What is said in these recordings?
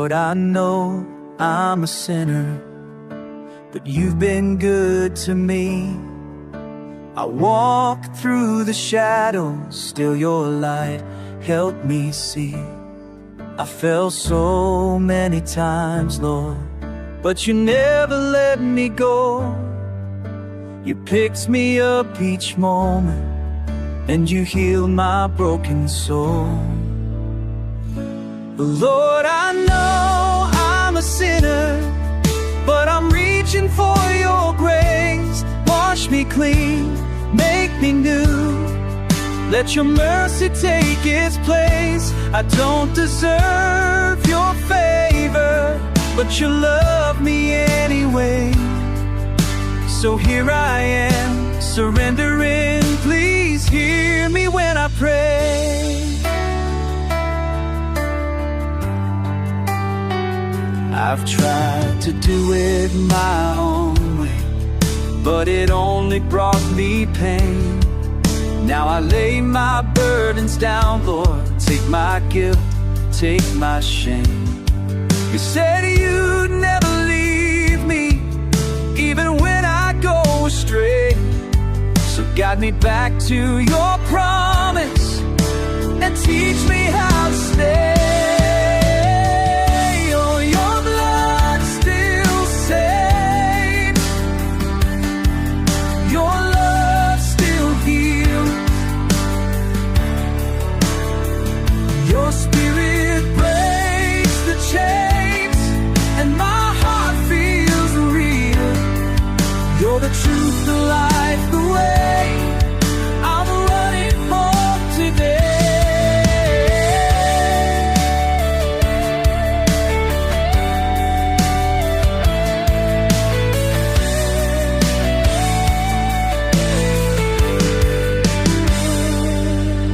Lord, I know I'm a sinner, but you've been good to me. I walk through the shadows, still your light helped me see. I fell so many times, Lord, but you never let me go. You picked me up each moment, and you healed my broken soul. Lord, I know I'm a sinner, but I'm reaching for your grace. Wash me clean, make me new. Let your mercy take its place. I don't deserve your favor, but you love me anyway. So here I am, surrendering. Please hear me when I pray. I've tried to do it my own way, but it only brought me pain. Now I lay my burdens down, Lord. Take my guilt, take my shame. You said you'd never leave me, even when I go astray. So guide me back to your promise and teach me how to stay. Oh, your blood still saves, your love still heals, your spirit breaks the chains, and my heart feels real. You're the truth, the life, the way I'm running for today.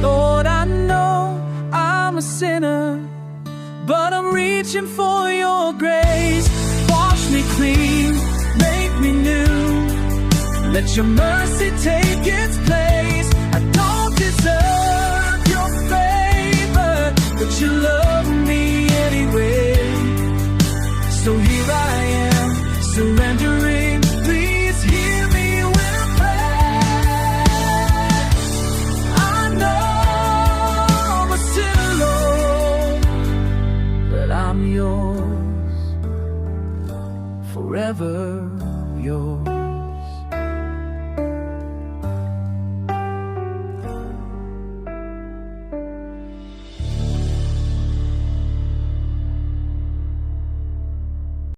Lord, I know I'm a sinner, but I'm reaching for your grace. Wash me clean, make me new. Let your mercy take its place. I don't deserve your favor, but you love me anyway. So here I am, surrendering. Please hear me when I pray. I know I'm a sinner, Lord, but I'm yours, forever yours.